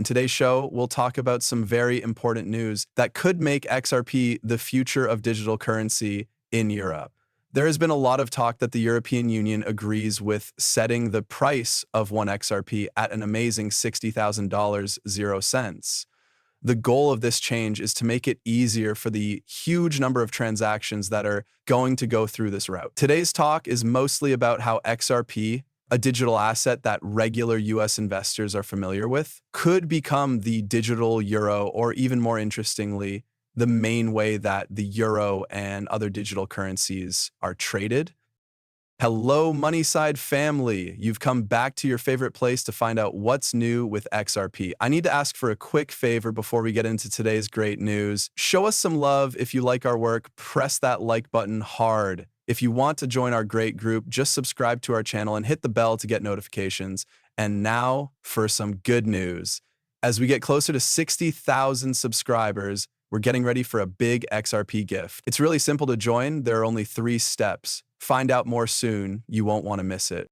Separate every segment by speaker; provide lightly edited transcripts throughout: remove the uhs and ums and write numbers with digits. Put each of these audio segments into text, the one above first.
Speaker 1: today's show, we'll talk about some very important news that could make XRP the future of digital currency in Europe. There has been a lot of talk that the European Union agrees with setting the price of one XRP at an amazing $60,000.00. The goal of this change is to make it easier for the huge number of transactions that are going to go through this route. Today's talk is mostly about how XRP, a digital asset that regular US investors are familiar with, could become the digital euro, or even more interestingly, the main way that the euro and other digital currencies are traded. Hello, Moneyside family. You've come back to your favorite place to find out what's new with XRP. I need to ask for a quick favor before we get into today's great news. Show us some love if you like our work. Press that like button hard. If you want to join our great group, just subscribe to our channel and hit the bell to get notifications. And now for some good news. As we get closer to 60,000 subscribers, we're getting ready for a big XRP gift. It's really simple to join. There are only 3 steps. Find out more soon. You won't want to miss it.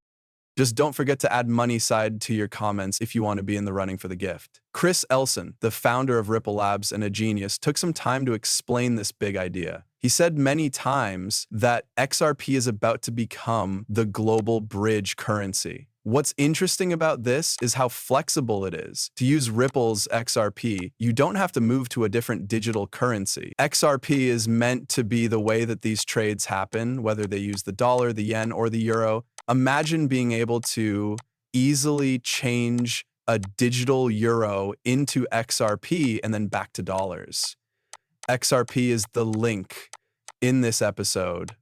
Speaker 1: Just don't forget to add Moneyside to your comments if you want to be in the running for the gift. Chris Elson, the founder of Ripple Labs and a genius, took some time to explain this big idea. He said many times that XRP is about to become the global bridge currency. What's interesting about this is how flexible it is. To use Ripple's XRP, you don't have to move to a different digital currency. XRP is meant to be the way that these trades happen, whether they use the dollar, the yen, or the euro. Imagine being able to easily change a digital euro into XRP and then back to dollars. XRP is the link in this episode.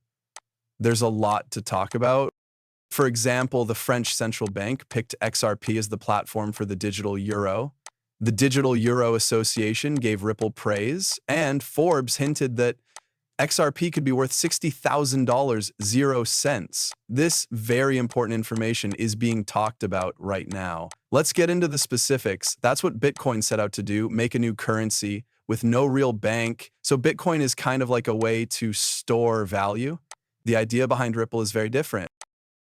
Speaker 1: There's a lot to talk about. For example, the French central bank picked XRP as the platform for the digital euro. The Digital Euro Association gave Ripple praise, and Forbes hinted that XRP could be worth $60,000.00. This very important information is being talked about right now. Let's get into the specifics. That's what Bitcoin set out to do, make a new currency with no real bank. So Bitcoin is kind of like a way to store value. The idea behind Ripple is very different.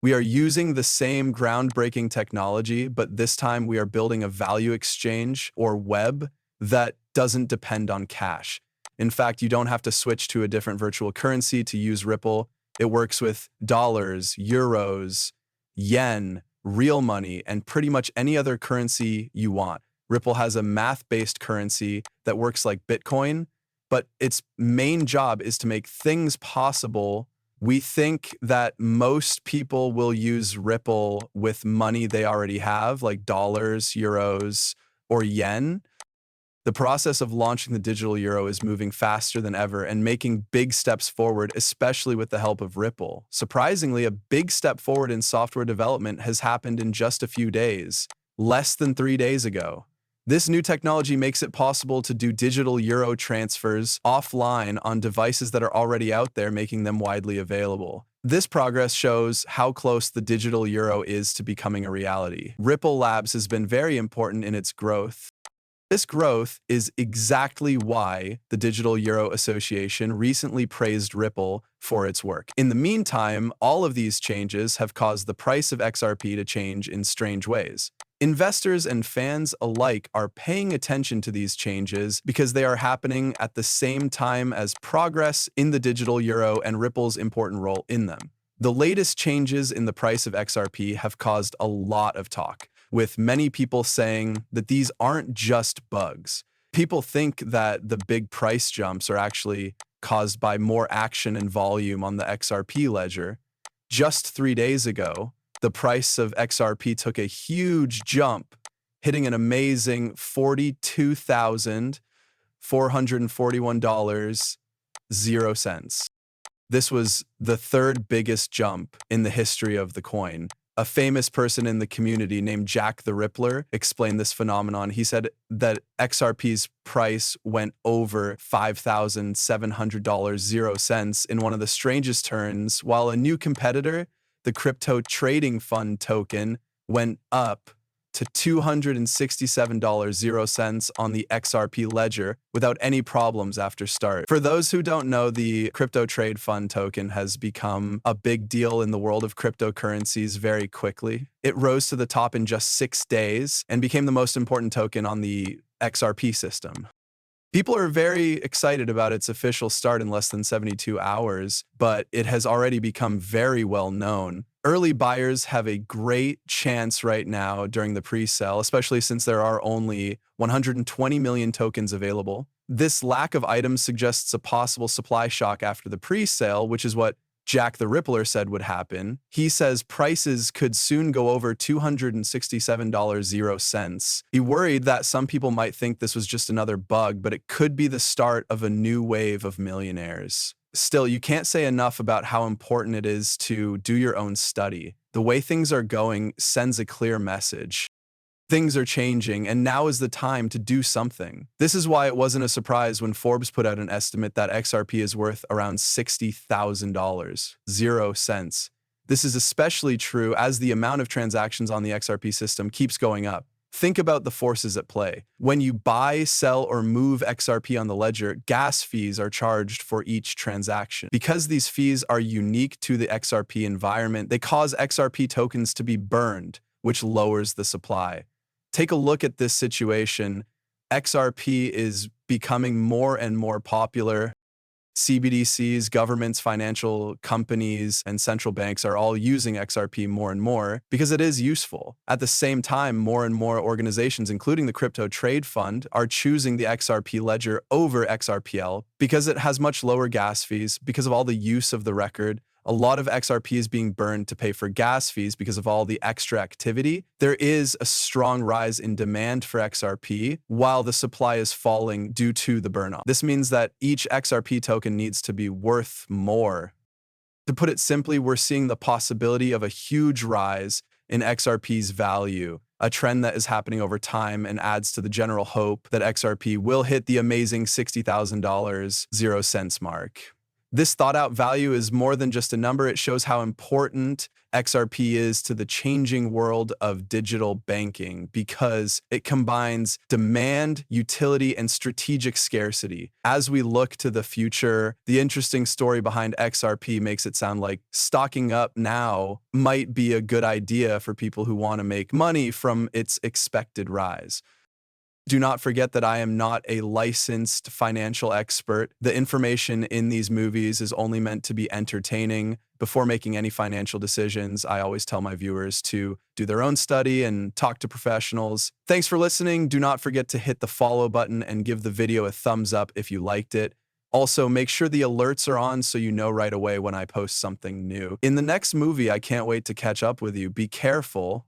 Speaker 1: We are using the same groundbreaking technology, but this time we are building a value exchange or web that doesn't depend on cash. In fact, you don't have to switch to a different virtual currency to use Ripple. It works with dollars, euros, yen, real money, and pretty much any other currency you want. Ripple has a math-based currency that works like Bitcoin, but its main job is to make things possible. We think that most people will use Ripple with money they already have, like dollars, euros, or yen. The process of launching the digital euro is moving faster than ever and making big steps forward, especially with the help of Ripple. Surprisingly, a big step forward in software development has happened in just a few days, less than 3 days ago. This new technology makes it possible to do digital euro transfers offline on devices that are already out there, making them widely available. This progress shows how close the digital euro is to becoming a reality. Ripple Labs has been very important in its growth. This growth is exactly why the Digital Euro Association recently praised Ripple for its work. In the meantime, all of these changes have caused the price of XRP to change in strange ways. Investors and fans alike are paying attention to these changes because they are happening at the same time as progress in the digital euro and Ripple's important role in them. The latest changes in the price of XRP have caused a lot of talk, with many people saying that these aren't just bugs. People think that the big price jumps are actually caused by more action and volume on the XRP ledger. Just 3 days ago, the price of XRP took a huge jump, hitting an amazing $42,441.00. This was the 3rd biggest jump in the history of the coin. A famous person in the community named Jack the Rippler explained this phenomenon. He said that XRP's price went over $5,700.00 in one of the strangest turns, while a new competitor, the crypto trading fund token, went up to $267.00 on the XRP ledger without any problems after start. For those who don't know, the crypto trade fund token has become a big deal in the world of cryptocurrencies very quickly. It rose to the top in just 6 days and became the most important token on the XRP system. People are very excited about its official start in less than 72 hours, but it has already become very well known. Early buyers have a great chance right now during the pre-sale, especially since there are only 120 million tokens available. This lack of items suggests a possible supply shock after the pre-sale, which is what Jack the Rippler said would happen. He says prices could soon go over $267.00. He worried that some people might think this was just another bug, but it could be the start of a new wave of millionaires. Still, you can't say enough about how important it is to do your own study. The way things are going sends a clear message. Things are changing, and now is the time to do something. This is why it wasn't a surprise when Forbes put out an estimate that XRP is worth around $60,000.00. This is especially true as the amount of transactions on the XRP system keeps going up. Think about the forces at play. When you buy, sell, or move XRP on the ledger, gas fees are charged for each transaction. Because these fees are unique to the XRP environment, they cause XRP tokens to be burned, which lowers the supply. Take a look at this situation. XRP is becoming more and more popular. CBDCs, governments, financial companies, and central banks are all using XRP more and more because it is useful. At the same time, more and more organizations, including the Crypto Trade Fund, are choosing the XRP ledger over XRPL because it has much lower gas fees because of all the use of the record. A lot of XRP is being burned to pay for gas fees because of all the extra activity. There is a strong rise in demand for XRP while the supply is falling due to the burn-off. This means that each XRP token needs to be worth more. To put it simply, we're seeing the possibility of a huge rise in XRP's value, a trend that is happening over time and adds to the general hope that XRP will hit the amazing $60,000.00 mark. This thought-out value is more than just a number. It shows how important XRP is to the changing world of digital banking because it combines demand, utility, and strategic scarcity. As we look to the future, the interesting story behind XRP makes it sound like stocking up now might be a good idea for people who want to make money from its expected rise. Do not forget that I am not a licensed financial expert. The information in these movies is only meant to be entertaining. Before making any financial decisions, I always tell my viewers to do their own study and talk to professionals. Thanks for listening. Do not forget to hit the follow button and give the video a thumbs up if you liked it. Also, make sure the alerts are on so you know right away when I post something new. In the next movie, I can't wait to catch up with you. Be careful.